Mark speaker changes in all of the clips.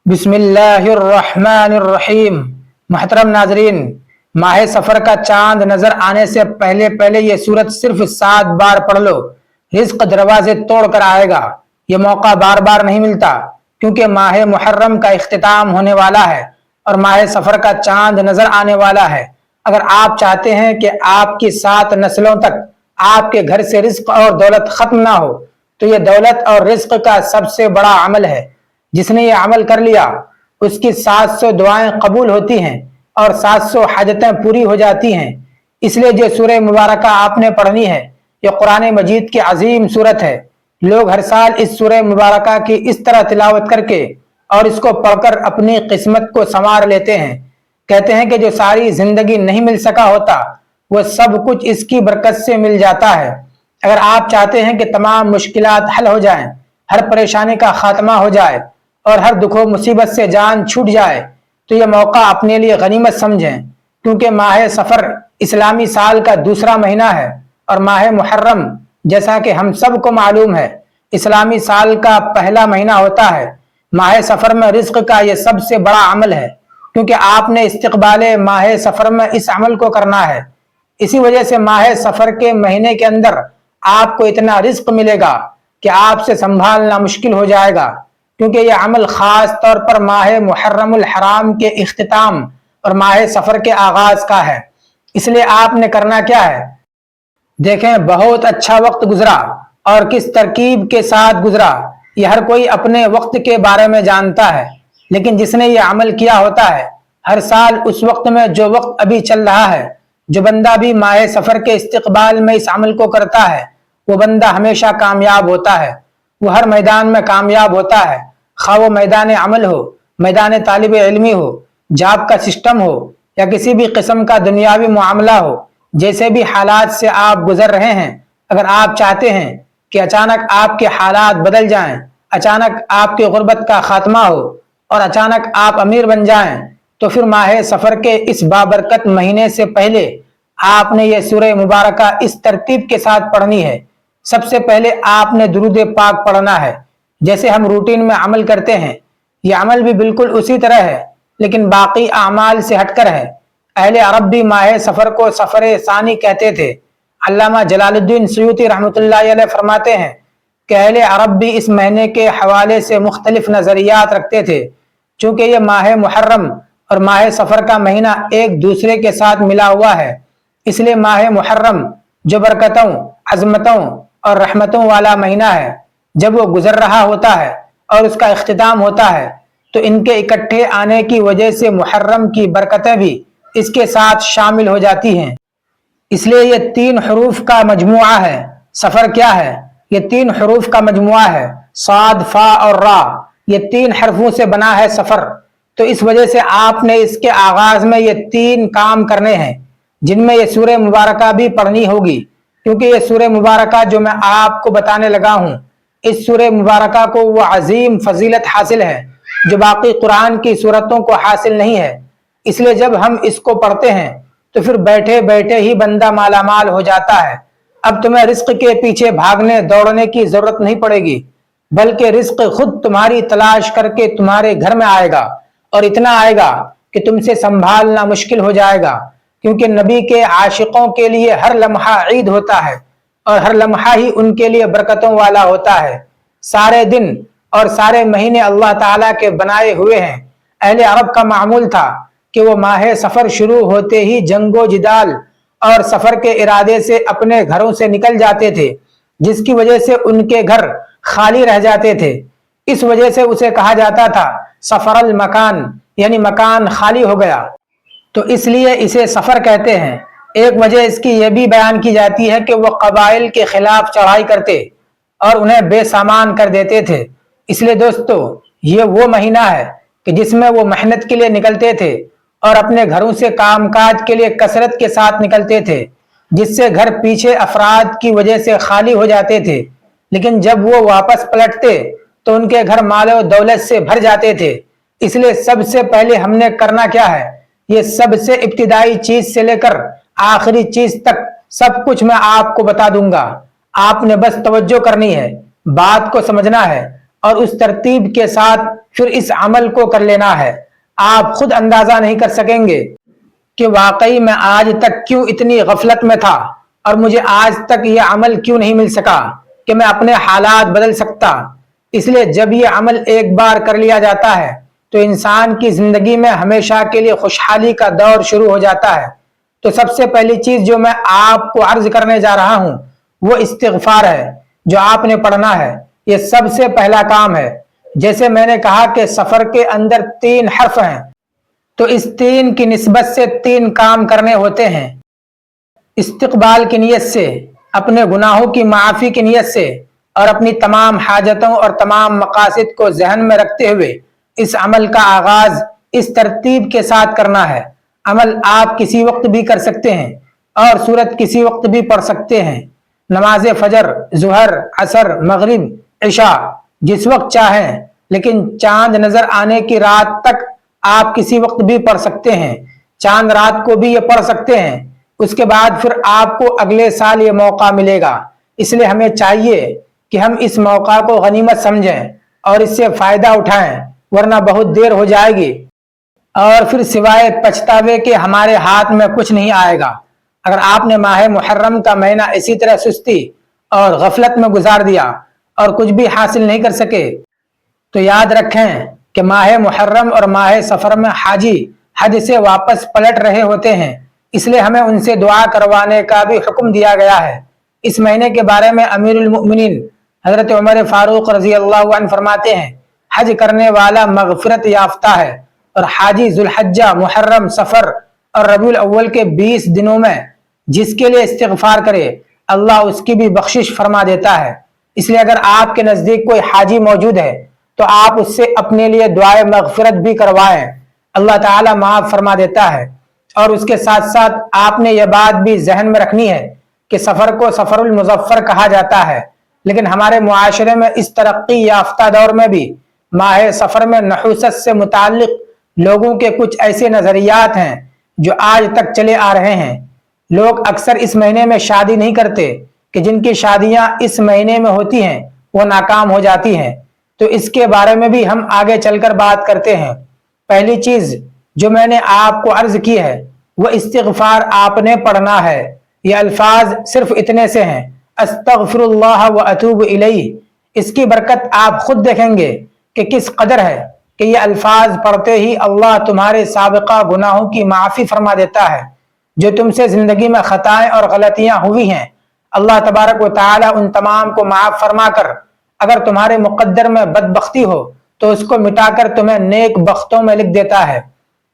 Speaker 1: بسم اللہ الرحمن الرحیم۔ محترم ناظرین، ماہ سفر کا چاند نظر آنے سے پہلے یہ سورت صرف 7 بار پڑھ لو، رزق دروازے توڑ کر آئے گا۔ یہ موقع بار بار نہیں ملتا، کیونکہ ماہ محرم کا اختتام ہونے والا ہے اور ماہ سفر کا چاند نظر آنے والا ہے۔ اگر آپ چاہتے ہیں کہ آپ کی 7 نسلوں تک آپ کے گھر سے رزق اور دولت ختم نہ ہو، تو یہ دولت اور رزق کا سب سے بڑا عمل ہے۔ جس نے یہ عمل کر لیا، اس کی 700 دعائیں قبول ہوتی ہیں اور 700 حاجتیں پوری ہو جاتی ہیں۔ اس لیے جو سورہ مبارکہ آپ نے پڑھنی ہے، یہ قرآن مجید کی عظیم سورت ہے۔ لوگ ہر سال اس سورہ مبارکہ کی اس طرح تلاوت کر کے اور اس کو پڑھ کر اپنی قسمت کو سنوار لیتے ہیں۔ کہتے ہیں کہ جو ساری زندگی نہیں مل سکا ہوتا، وہ سب کچھ اس کی برکت سے مل جاتا ہے۔ اگر آپ چاہتے ہیں کہ تمام مشکلات حل ہو جائیں، ہر پریشانی کا خاتمہ ہو جائے اور ہر دکھ و مصیبت سے جان چھوٹ جائے، تو یہ موقع اپنے لیے غنیمت سمجھیں، کیونکہ ماہ سفر اسلامی سال کا دوسرا مہینہ ہے اور ماہ محرم، جیسا کہ ہم سب کو معلوم ہے، اسلامی سال کا پہلا مہینہ ہوتا ہے۔ ماہ سفر میں رزق کا یہ سب سے بڑا عمل ہے، کیونکہ آپ نے استقبال ماہ سفر میں اس عمل کو کرنا ہے۔ اسی وجہ سے ماہ سفر کے مہینے کے اندر آپ کو اتنا رزق ملے گا کہ آپ سے سنبھالنا مشکل ہو جائے گا، کیونکہ یہ عمل خاص طور پر ماہ محرم الحرام کے اختتام اور ماہ سفر کے آغاز کا ہے۔ اس لیے آپ نے کرنا کیا ہے؟ دیکھیں، بہت اچھا وقت گزرا اور کس ترکیب کے ساتھ گزرا، یہ ہر کوئی اپنے وقت کے بارے میں جانتا ہے، لیکن جس نے یہ عمل کیا ہوتا ہے، ہر سال اس وقت میں جو وقت ابھی چل رہا ہے، جو بندہ بھی ماہ سفر کے استقبال میں اس عمل کو کرتا ہے، وہ بندہ ہمیشہ کامیاب ہوتا ہے۔ وہ ہر میدان میں کامیاب ہوتا ہے، خواہ وہ میدان عمل ہو، میدان طالب علمی ہو، جاب کا سسٹم ہو، یا کسی بھی قسم کا دنیاوی معاملہ ہو۔ جیسے بھی حالات سے آپ گزر رہے ہیں، اگر آپ چاہتے ہیں کہ اچانک آپ کے حالات بدل جائیں، اچانک آپ کی غربت کا خاتمہ ہو اور اچانک آپ امیر بن جائیں، تو پھر ماہ سفر کے اس بابرکت مہینے سے پہلے آپ نے یہ سورہ مبارکہ اس ترتیب کے ساتھ پڑھنی ہے۔ سب سے پہلے آپ نے درود پاک پڑھنا ہے، جیسے ہم روٹین میں عمل کرتے ہیں۔ یہ عمل بھی بالکل اسی طرح ہے، لیکن باقی اعمال سے ہٹ کر ہے۔ اہل عرب بھی ماہ سفر کو سفر ثانی کہتے تھے۔ علامہ جلال الدین سیوطی رحمۃ اللہ علیہ فرماتے ہیں کہ اہل عرب بھی اس مہینے کے حوالے سے مختلف نظریات رکھتے تھے۔ چونکہ یہ ماہ محرم اور ماہ سفر کا مہینہ ایک دوسرے کے ساتھ ملا ہوا ہے، اس لیے ماہ محرم جو برکتوں، عظمتوں اور رحمتوں والا مہینہ ہے، جب وہ گزر رہا ہوتا ہے اور اس کا اختتام ہوتا ہے، تو ان کے اکٹھے آنے کی وجہ سے محرم کی برکتیں بھی اس کے ساتھ شامل ہو جاتی ہیں۔ اس لیے یہ 3 حروف کا مجموعہ ہے۔ سفر کیا ہے؟ یہ 3 حروف کا مجموعہ ہے، صاد، فا اور را۔ یہ 3 حرفوں سے بنا ہے سفر۔ تو اس وجہ سے آپ نے اس کے آغاز میں یہ 3 کام کرنے ہیں، جن میں یہ سورہ مبارکہ بھی پڑھنی ہوگی، کیونکہ یہ سورہ مبارکہ جو میں آپ کو بتانے لگا ہوں، اس سورہ مبارکہ کو وہ عظیم فضیلت حاصل ہے جو باقی قرآن کی سورتوں کو حاصل نہیں ہے۔ اس لیے جب ہم اس کو پڑھتے ہیں تو پھر بیٹھے بیٹھے ہی بندہ مالا مال ہو جاتا ہے۔ اب تمہیں رزق کے پیچھے بھاگنے دوڑنے کی ضرورت نہیں پڑے گی، بلکہ رزق خود تمہاری تلاش کر کے تمہارے گھر میں آئے گا، اور اتنا آئے گا کہ تم سے سنبھالنا مشکل ہو جائے گا، کیونکہ نبی کے عاشقوں کے لیے ہر لمحہ عید ہوتا ہے اور ہر لمحہ ہی ان کے لیے برکتوں والا ہوتا ہے۔ سارے دن اور سارے مہینے اللہ تعالیٰ کے بنائے ہوئے ہیں۔ اہل عرب کا معمول تھا کہ وہ ماہ سفر شروع ہوتے ہی جنگ و جدال اور سفر کے ارادے سے اپنے گھروں سے نکل جاتے تھے، جس کی وجہ سے ان کے گھر خالی رہ جاتے تھے۔ اس وجہ سے اسے کہا جاتا تھا سفر المکان، یعنی مکان خالی ہو گیا، تو اس لیے اسے سفر کہتے ہیں۔ ایک وجہ اس کی یہ بھی بیان کی جاتی ہے کہ وہ قبائل کے خلاف چڑھائی کرتے اور انہیں بے سامان کر دیتے تھے۔ اس لیے دوستو، یہ وہ مہینہ ہے کہ جس میں وہ محنت کے لیے نکلتے تھے اور اپنے گھروں سے کام کاج کے لیے کثرت کے ساتھ نکلتے تھے، جس سے گھر پیچھے افراد کی وجہ سے خالی ہو جاتے تھے، لیکن جب وہ واپس پلٹتے تو ان کے گھر مال و دولت سے بھر جاتے تھے۔ اس لیے سب سے پہلے ہم نے کرنا کیا ہے؟ یہ سب سے ابتدائی چیز سے لے کر آخری چیز تک سب کچھ میں آپ کو بتا دوں گا۔ آپ نے بس توجہ کرنی ہے، بات کو سمجھنا ہے اور اس ترتیب کے ساتھ پھر اس عمل کو کر لینا ہے۔ آپ خود اندازہ نہیں کر سکیں گے کہ واقعی میں آج تک کیوں اتنی غفلت میں تھا اور مجھے آج تک یہ عمل کیوں نہیں مل سکا کہ میں اپنے حالات بدل سکتا۔ اس لیے جب یہ عمل ایک بار کر لیا جاتا ہے تو انسان کی زندگی میں ہمیشہ کے لیے خوشحالی کا دور شروع ہو جاتا ہے۔ تو سب سے پہلی چیز جو میں آپ کو عرض کرنے جا رہا ہوں وہ استغفار ہے جو آپ نے پڑھنا ہے۔ یہ سب سے پہلا کام ہے۔ جیسے میں نے کہا کہ سفر کے اندر 3 حرف ہیں، تو اس 3 کی نسبت سے 3 کام کرنے ہوتے ہیں۔ استقبال کی نیت سے، اپنے گناہوں کی معافی کی نیت سے، اور اپنی تمام حاجتوں اور تمام مقاصد کو ذہن میں رکھتے ہوئے اس عمل کا آغاز اس ترتیب کے ساتھ کرنا ہے۔ عمل آپ کسی وقت بھی کر سکتے ہیں اور سورت کسی وقت بھی پڑھ سکتے ہیں۔ نماز فجر، ظہر، عصر، مغرب، عشاء جس وقت چاہیں، لیکن چاند نظر آنے کی رات تک آپ کسی وقت بھی پڑھ سکتے ہیں۔ چاند رات کو بھی یہ پڑھ سکتے ہیں۔ اس کے بعد پھر آپ کو اگلے سال یہ موقع ملے گا۔ اس لیے ہمیں چاہیے کہ ہم اس موقع کو غنیمت سمجھیں اور اس سے فائدہ اٹھائیں، ورنہ بہت دیر ہو جائے گی اور پھر سوائے پچھتاوے کے ہمارے ہاتھ میں کچھ نہیں آئے گا۔ اگر آپ نے ماہ محرم کا مہینہ اسی طرح سستی اور غفلت میں گزار دیا اور کچھ بھی حاصل نہیں کر سکے تو یاد رکھیں کہ ماہ محرم اور ماہ سفر میں حاجی حج سے واپس پلٹ رہے ہوتے ہیں، اس لیے ہمیں ان سے دعا کروانے کا بھی حکم دیا گیا ہے۔ اس مہینے کے بارے میں امیر المؤمنین حضرت عمر فاروق رضی اللہ عنہ فرماتے ہیں، حج کرنے والا مغفرت یافتہ ہے، اور حاجی ذوالحجہ، محرم، سفر اور ربیع الاول کے 20 دنوں میں جس کے لیے استغفار کرے اللہ اس کی بھی بخشش فرما دیتا ہے۔ اس لیے اگر آپ کے نزدیک کوئی حاجی موجود ہے تو آپ اس سے اپنے لیے دعائے مغفرت بھی کروائیں، اللہ تعالیٰ معاف فرما دیتا ہے۔ اور اس کے ساتھ ساتھ آپ نے یہ بات بھی ذہن میں رکھنی ہے کہ سفر کو سفر المظفر کہا جاتا ہے، لیکن ہمارے معاشرے میں اس ترقی یافتہ دور میں بھی ماہ سفر میں نحوست سے متعلق لوگوں کے کچھ ایسے نظریات ہیں جو آج تک چلے آ رہے ہیں۔ لوگ اکثر اس مہینے میں شادی نہیں کرتے کہ جن کی شادیاں اس مہینے میں ہوتی ہیں وہ ناکام ہو جاتی ہیں، تو اس کے بارے میں بھی ہم آگے چل کر بات کرتے ہیں۔ پہلی چیز جو میں نے آپ کو عرض کی ہے وہ استغفار آپ نے پڑھنا ہے۔ یہ الفاظ صرف اتنے سے ہیں، استغفر اللہ و اتوب الیہ۔ اس کی برکت آپ خود دیکھیں گے کہ کس قدر ہے کہ یہ الفاظ پڑھتے ہی اللہ تمہارے سابقہ گناہوں کی معافی فرما دیتا ہے۔ جو تم سے زندگی میں خطائیں اور غلطیاں ہوئی ہیں اللہ تبارک و تعالی ان تمام کو معاف فرما کر اگر تمہارے مقدر میں بدبختی ہو تو اس کو مٹا کر تمہیں نیک بختوں میں لکھ دیتا ہے۔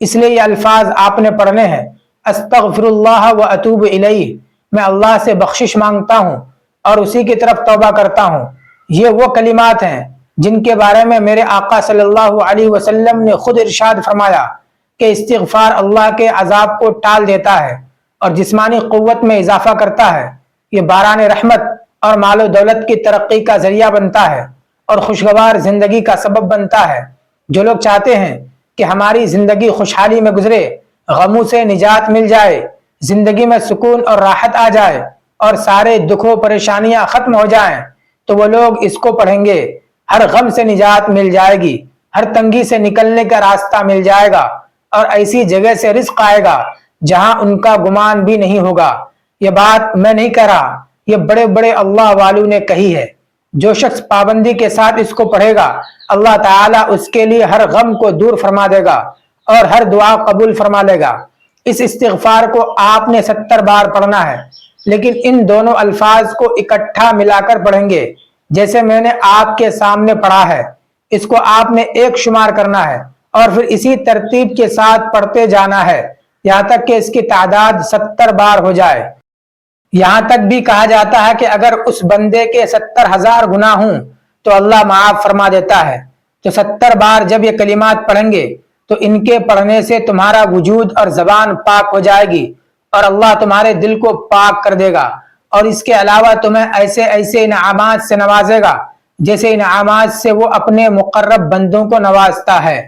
Speaker 1: اس لیے یہ الفاظ آپ نے پڑھنے ہیں، استغفر اللہ و اتوب الیہ، میں اللہ سے بخشش مانگتا ہوں اور اسی کی طرف توبہ کرتا ہوں۔ یہ وہ کلمات ہیں جن کے بارے میں میرے آقا صلی اللہ علیہ وسلم نے خود ارشاد فرمایا کہ استغفار اللہ کے عذاب کو ٹال دیتا ہے اور جسمانی قوت میں اضافہ کرتا ہے۔ یہ باران رحمت اور مال و دولت کی ترقی کا ذریعہ بنتا ہے اور خوشگوار زندگی کا سبب بنتا ہے۔ جو لوگ چاہتے ہیں کہ ہماری زندگی خوشحالی میں گزرے، غموں سے نجات مل جائے، زندگی میں سکون اور راحت آ جائے اور سارے دکھ و پریشانیاں ختم ہو جائیں، تو وہ لوگ اس کو پڑھیں گے۔ ہر غم سے نجات مل جائے گی، ہر تنگی سے نکلنے کا راستہ مل جائے گا اور ایسی جگہ سے رزق آئے گا جہاں ان کا گمان بھی نہیں ہوگا۔ یہ بات میں نہیں کہہ رہا، یہ بڑے بڑے اللہ والوں نے کہی ہے۔ جو شخص پابندی کے ساتھ اس کو پڑھے گا اللہ تعالیٰ اس کے لیے ہر غم کو دور فرما دے گا اور ہر دعا قبول فرما لے گا۔ اس استغفار کو آپ نے 70 بار پڑھنا ہے، لیکن ان دونوں الفاظ کو اکٹھا ملا کر پڑھیں گے جیسے میں نے آپ کے سامنے پڑھا ہے۔ اس کو آپ نے ایک شمار کرنا ہے اور پھر اسی ترتیب کے ساتھ پڑھتے جانا ہے یہاں تک کہ اس کی تعداد 70 بار ہو جائے۔ یہاں تک بھی کہا جاتا ہے کہ اگر اس بندے کے 70,000 گناہ ہوں تو اللہ معاف فرما دیتا ہے۔ تو 70 بار جب یہ کلمات پڑھیں گے تو ان کے پڑھنے سے تمہارا وجود اور زبان پاک ہو جائے گی اور اللہ تمہارے دل کو پاک کر دے گا، اور اس کے علاوہ تمہیں ایسے ایسے انعامات سے نوازے گا جیسے انعامات سے وہ اپنے مقرب بندوں کو نوازتا ہے۔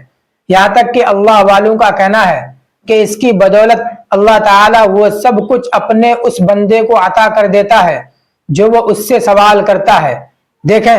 Speaker 1: یہاں تک کہ اللہ والوں کا کہنا ہے کہ اس کی بدولت اللہ تعالیٰ وہ سب کچھ اپنے اس بندے کو عطا کر دیتا ہے جو وہ اس سے سوال کرتا ہے۔ دیکھیں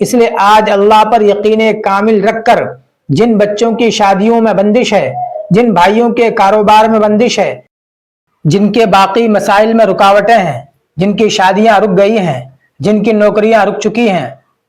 Speaker 1: اس لیے آج اللہ پر یقین کامل رکھ کر جن بچوں کی شادیوں میں بندش ہے، جن بھائیوں کے کاروبار میں بندش ہے، جن کے باقی مسائل میں رکاوٹیں ہیں، جن کی شادیاں رک گئی ہیں، جن کی نوکریاں رک چکی ہیں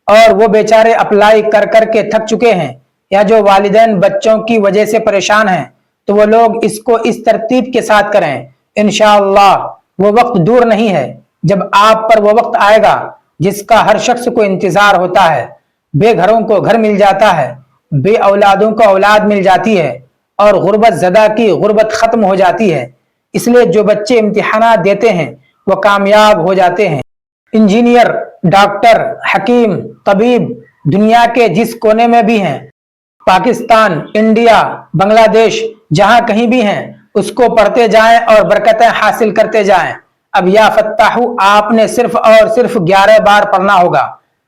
Speaker 1: اور وہ بیچارے اپلائی کر کر کے تھک چکے ہیں، یا جو والدین بچوں کی وجہ سے پریشان ہیں، تو وہ لوگ اس کو اس ترتیب کے ساتھ کریں۔ انشاءاللہ وہ وقت دور نہیں ہے جب آپ پر وہ وقت آئے گا جس کا ہر شخص کو انتظار ہوتا ہے۔ بے گھروں کو گھر مل جاتا ہے، بے اولادوں کو اولاد مل جاتی ہے، اور غربت زدہ کی غربت ختم ہو جاتی ہے۔ اس لیے جو بچے امتحانات دیتے ہیں وہ کامیاب ہو جاتے ہیں۔ انجینئر، ڈاکٹر، حکیم، طبیب دنیا کے جس کونے میں بھی ہیں، پاکستان، انڈیا، بنگلہ دیش، جہاں کہیں بھی ہیں، اس کو پڑھتے جائیں اور برکتیں حاصل کرتے جائیں۔ اب یا فتاح آپ نے صرف اور صرف 11 بار پڑھنا ہوگا۔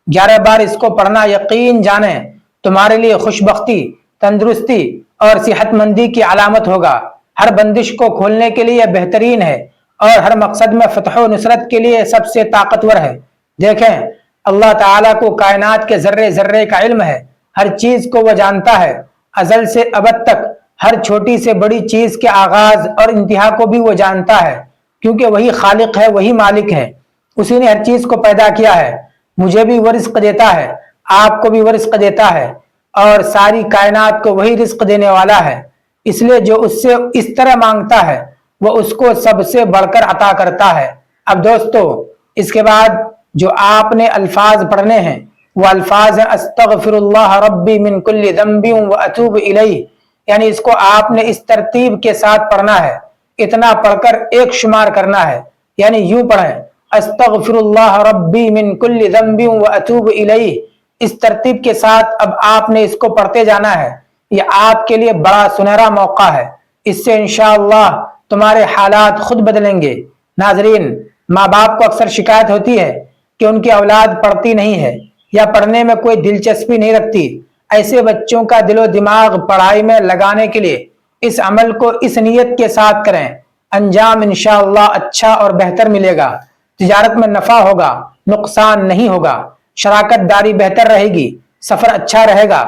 Speaker 1: 11 بار اس کو پڑھنا یقین جانیں تمہارے لیے خوشبختی، تندرستی اور صحت مندی کی علامت ہوگا۔ ہر بندش کو کھولنے کے لیے بہترین ہے اور ہر مقصد میں فتح و نصرت کے لیے سب سے طاقتور ہے۔ دیکھیں، اللہ تعالیٰ کو کائنات کے ذرے ذرے کا علم ہے، ہر چیز کو وہ جانتا ہے، ازل سے ابد تک ہر چھوٹی سے بڑی چیز کے آغاز اور انتہا کو بھی وہ جانتا ہے، کیونکہ وہی خالق ہے، وہی مالک ہے، اسی نے ہر چیز کو پیدا کیا ہے۔ مجھے بھی وہ رزق دیتا ہے، آپ کو بھی وہ رزق دیتا ہے، اور ساری کائنات کو وہی رزق دینے والا ہے۔ اس لیے جو اس سے اس طرح مانگتا ہے وہ اس کو سب سے بڑھ کر عطا کرتا ہے۔ اب دوستو، اس کے بعد جو آپ نے الفاظ پڑھنے ہیں وہ الفاظ ہیں استغفر اللہ ربی من کل ذنب واتوب الیہ، یعنی اس کو آپ نے اس ترتیب کے ساتھ پڑھنا ہے، اتنا پڑھ کر ایک شمار کرنا ہے، یعنی یوں پڑھیں استغفر اللہ ربی من کل ذنب واتوب الیہ، اس ترتیب کے ساتھ اب آپ نے اس کو پڑھتے جانا ہے۔ یہ آپ کے لیے بڑا سنہرا موقع ہے، اس سے انشاءاللہ تمہارے حالات خود بدلیں گے۔ ناظرین، ماں باپ کو اکثر شکایت ہوتی ہے کہ ان کی اولاد پڑھتی نہیں ہے یا پڑھنے میں کوئی دلچسپی نہیں رکھتی۔ ایسے بچوں کا دل و دماغ پڑھائی میں لگانے کے لیے اس عمل کو اس نیت کے ساتھ کریں، انجام انشاءاللہ اچھا اور بہتر ملے گا۔ تجارت میں نفع ہوگا، نقصان نہیں ہوگا، شراکت داری بہتر رہے گی، سفر اچھا رہے گا،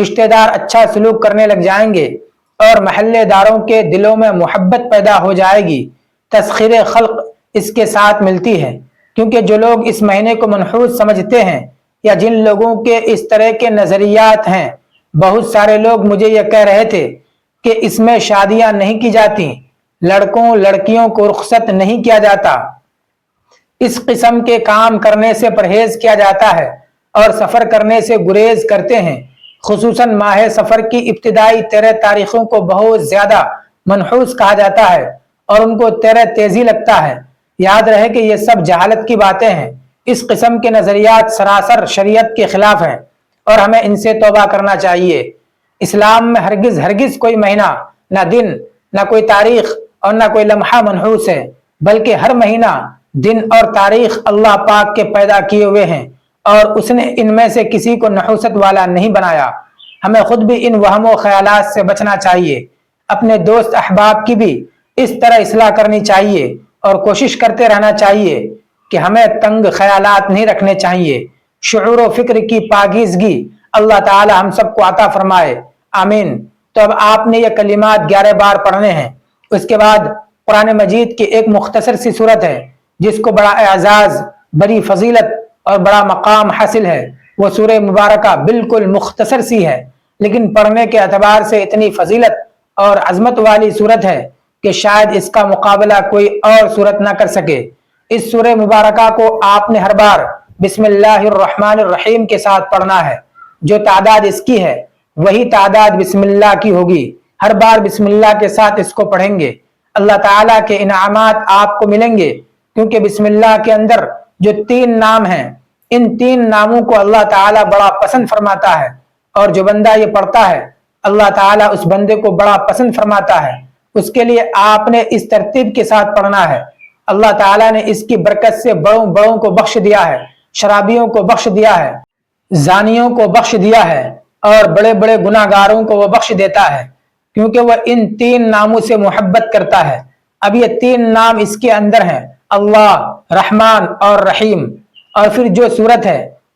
Speaker 1: رشتہ دار اچھا سلوک کرنے لگ جائیں گے، اور محلے داروں کے دلوں میں محبت پیدا ہو جائے گی۔ تسخیر خلق اس کے ساتھ ملتی ہے، کیونکہ جو لوگ اس مہینے کو منحوس سمجھتے ہیں یا جن لوگوں کے اس طرح کے نظریات ہیں، بہت سارے لوگ مجھے یہ کہہ رہے تھے کہ اس میں شادیاں نہیں کی جاتی، لڑکوں لڑکیوں کو رخصت نہیں کیا جاتا، اس قسم کے کام کرنے سے پرہیز کیا جاتا ہے اور سفر کرنے سے گریز کرتے ہیں۔ خصوصاً ماہ سفر کی ابتدائی 13 تاریخوں کو بہت زیادہ منحوس کہا جاتا ہے اور ان کو 13 تیزی لگتا ہے۔ یاد رہے کہ یہ سب جہالت کی باتیں ہیں، اس قسم کے نظریات سراسر شریعت کے خلاف ہیں اور ہمیں ان سے توبہ کرنا چاہیے۔ اسلام میں ہرگز ہرگز کوئی مہینہ، نہ دن، نہ کوئی تاریخ اور نہ کوئی لمحہ منحوس ہے، بلکہ ہر مہینہ، دن اور تاریخ اللہ پاک کے پیدا کیے ہوئے ہیں اور اس نے ان میں سے کسی کو نحوست والا نہیں بنایا۔ ہمیں خود بھی ان وہم و خیالات سے بچنا چاہیے، اپنے دوست احباب کی بھی اس طرح اصلاح کرنی چاہیے اور کوشش کرتے رہنا چاہیے کہ ہمیں تنگ خیالات نہیں رکھنے چاہیے۔ شعور و فکر کی پاکیزگی اللہ تعالی ہم سب کو عطا فرمائے، آمین۔ تو اب آپ نے یہ کلمات 11 بار پڑھنے ہیں۔ اس کے بعد قرآن مجید کی ایک مختصر سی صورت ہے جس کو بڑا اعزاز، بڑی فضیلت اور بڑا مقام حاصل ہے، وہ سورہ مبارکہ بالکل مختصر سی ہے، لیکن پڑھنے کے اعتبار سے اتنی فضیلت اور عظمت والی صورت ہے کہ شاید اس کا مقابلہ کوئی اور صورت نہ کر سکے۔ اس سورہ مبارکہ کو آپ نے ہر بار بسم اللہ الرحمن الرحیم کے ساتھ پڑھنا ہے۔ جو تعداد اس کی ہے وہی تعداد بسم اللہ کی ہوگی، ہر بار بسم اللہ کے ساتھ اس کو پڑھیں گے، اللہ تعالیٰ کے انعامات آپ کو ملیں گے، کیونکہ بسم اللہ کے اندر جو 3 نام ہیں، ان 3 ناموں کو اللہ تعالیٰ بڑا پسند فرماتا ہے، اور جو بندہ یہ پڑھتا ہے اللہ تعالیٰ اس بندے کو بڑا پسند فرماتا ہے۔ اس کے لیے آپ نے اس ترتیب کے ساتھ پڑھنا ہے۔ اللہ تعالیٰ نے اس کی برکت سے بڑوں بڑوں کو بخش دیا ہے، شرابیوں کو بخش دیا ہے، زانیوں کو بخش دیا ہے، اور بڑے بڑے گناہ گاروں کو وہ بخش دیتا ہے، کیونکہ وہ ان 3 ناموں سے محبت کرتا ہے۔ اب یہ 3 نام اس کے اندر ہیں، اللہ، رحمان اور رحیم، اور پھر جو صورت ہے